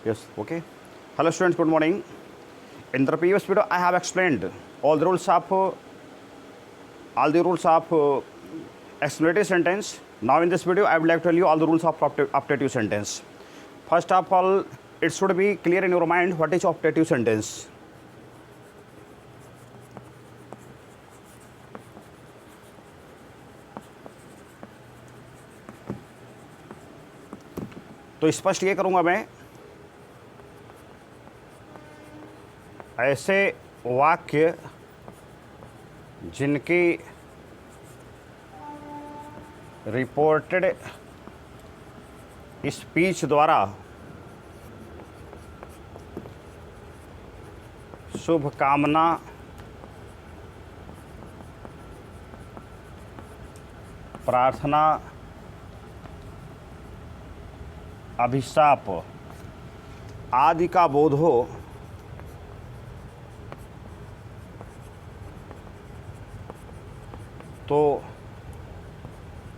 Yes, okay. Hello students, good morning. In the previous video, I have explained all the rules of explanative sentence. Now in this video, I would like to tell you all the rules of optative sentence. First of all, it should be clear in your mind what is optative sentence. तो स्पष्ट ये करूँगा मैं, ऐसे वाक्य जिनकी reported speech द्वारा शुभकामना, प्रार्थना, अभिशाप आदि का बोध हो तो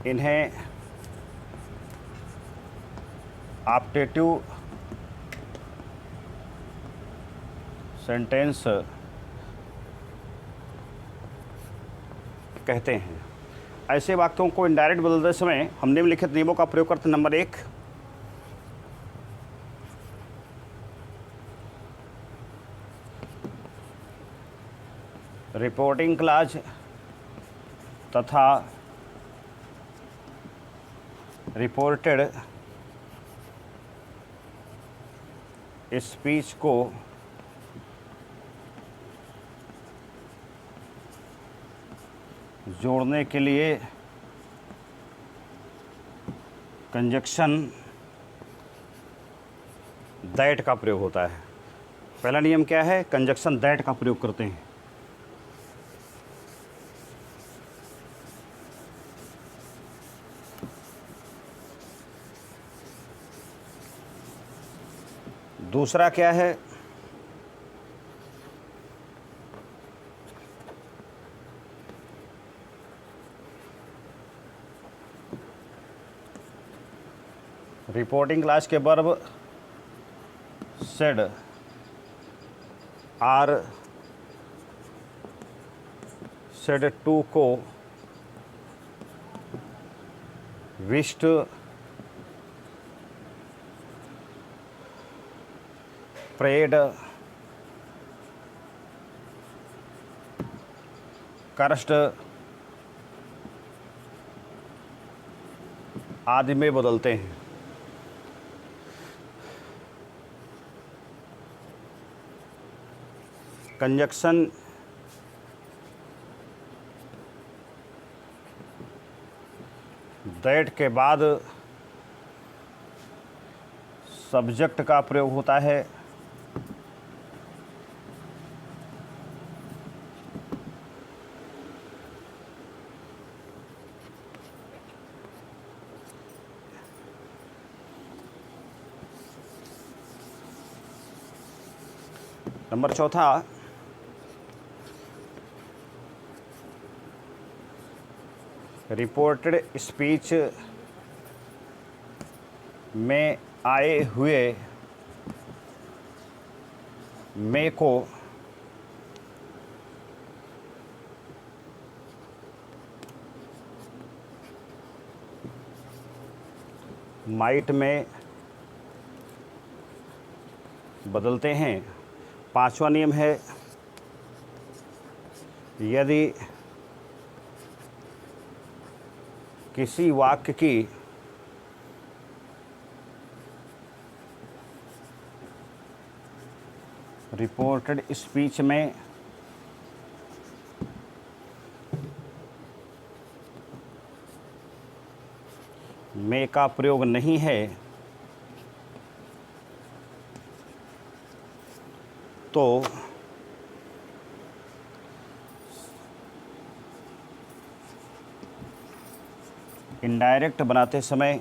इन्हें ऑप्टेटिव सेंटेंस कहते हैं। ऐसे वाक्यों को इनडायरेक्ट बदलते समय हम निम्नलिखित नियमों का प्रयोग करते हैं। नंबर 1, रिपोर्टिंग क्लॉज तथा रिपोर्टेड स्पीच को जोड़ने के लिए कंजक्शन दैट का प्रयोग होता है। पहला नियम क्या है? कंजक्शन दैट का प्रयोग करते हैं। दूसरा क्या है? रिपोर्टिंग क्लास के verb said or said to को विश्ड, प्रेड, कर्स्ट आदि में बदलते हैं। कंजक्शन दैट के बाद सब्जेक्ट का प्रयोग होता है। नंबर 4, रिपोर्टेड स्पीच में आए हुए मे को माइट में बदलते हैं। 5वां नियम है, यदि किसी वाक्य की रिपोर्टेड स्पीच में मे का प्रयोग नहीं है तो इनडायरेक्ट बनाते समय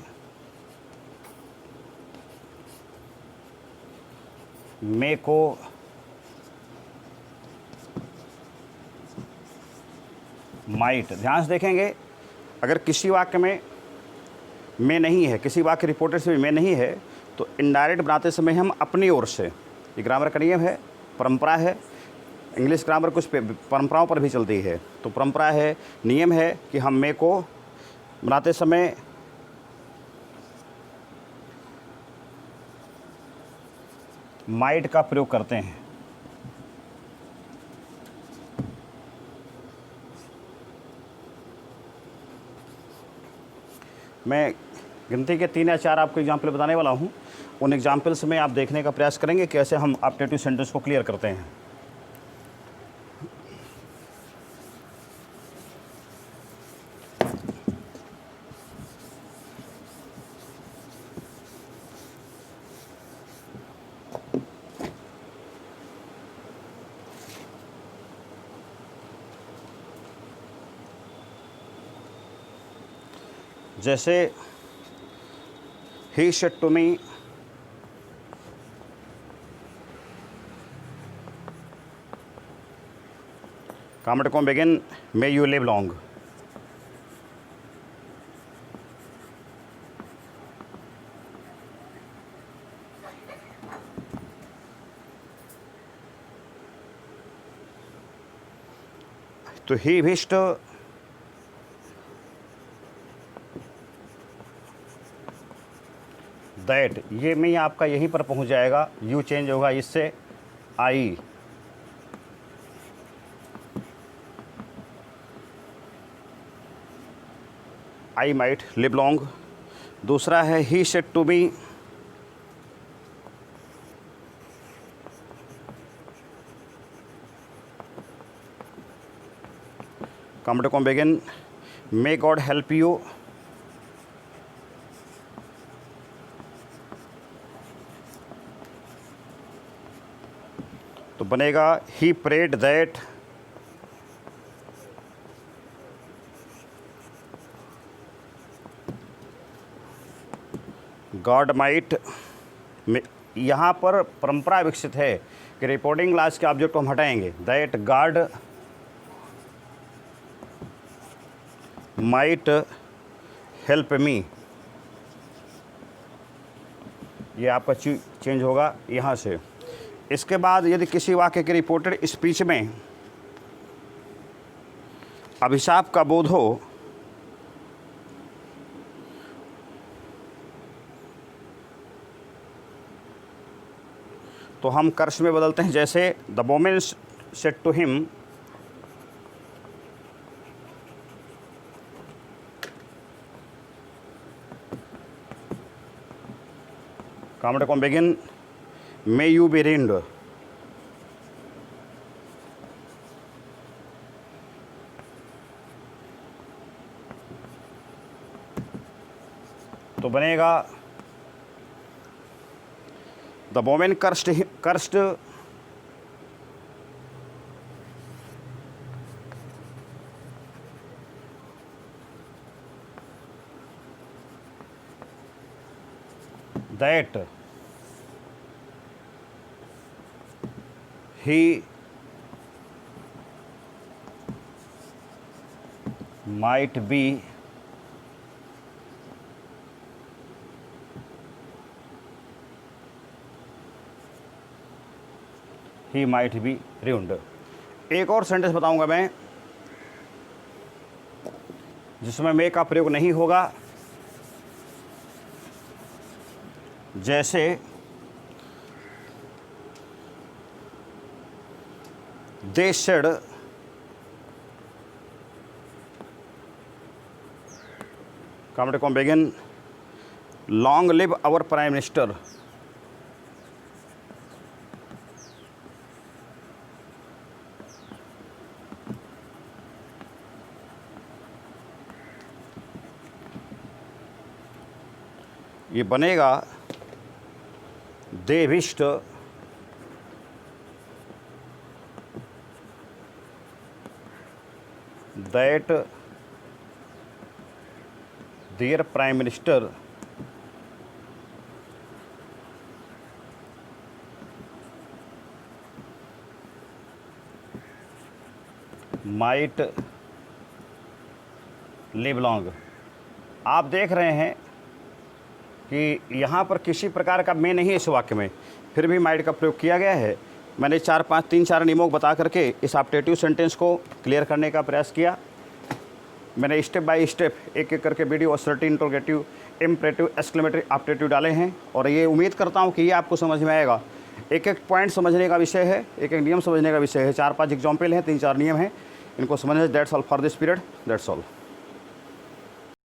मे को माइट, ध्यान से देखेंगे, अगर किसी वाक्य में मैं नहीं है, किसी वाक्य रिपोर्टेड से में नहीं है, तो इनडायरेक्ट बनाते समय हम अपनी ओर से, ये ग्रामर का नियम है, परंपरा है। इंग्लिश ग्रामर कुछ परंपराओं पर भी चलती है। तो परंपरा है, नियम है कि हम मे को बनाते समय माइट का प्रयोग करते हैं। मैं गिनती के 3 या 4 आपको एग्जाम्पल बताने वाला हूँ। उन एग्जाम्पल्स में आप देखने का प्रयास करेंगे कैसे हम ऑब्जेक्टिव सेंटेंस को क्लियर करते हैं। जैसे he said to me, comment को begin, may you live long. तो ही विश्ड दैट, ये मैं आपका यहीं पर पहुंच जाएगा, यू चेंज होगा इससे I. I might live long. दूसरा है he said to me, comment को begin, may God help you. तो बनेगा he prayed that God might. यहाँ पर परंपरा विकसित है कि रिपोर्टिंग क्लास के ऑब्जेक्ट को हम हटाएंगे, that God might help me. ये आपका चेंज होगा यहाँ से। इसके बाद यदि किसी वाक्य के रिपोर्टेड स्पीच में अभिशाप का बोध हो तो हम कर्स में बदलते हैं। जैसे the women said to him, comment को begin, may you be ruined. तो बनेगा the women cursed that he might be ruined। एक और सेंटेंस बताऊंगा मैं जिसमें मे का प्रयोग नहीं होगा। जैसे they said कॉमेंट को begin, long live our prime minister. ये बनेगा they wished that their prime minister might live long. आप देख रहे हैं कि यहाँ पर किसी प्रकार का मैं नहीं है इस वाक्य में, फिर भी माइड का प्रयोग किया गया है। मैंने 3-4 नियमों को बता करके इस ऑप्टेटिव सेंटेंस को क्लियर करने का प्रयास किया। मैंने स्टेप बाय स्टेप एक एक करके video assertive, interrogative, imperative, exclamatory, optative डाले हैं और ये उम्मीद करता हूँ कि ये आपको समझ में आएगा। एक एक पॉइंट समझने का विषय है, एक एक नियम समझने का विषय है। 4-5 एग्जाम्पल हैं, 3-4 नियम हैं, इनको समझने। That's all for this period, that's all.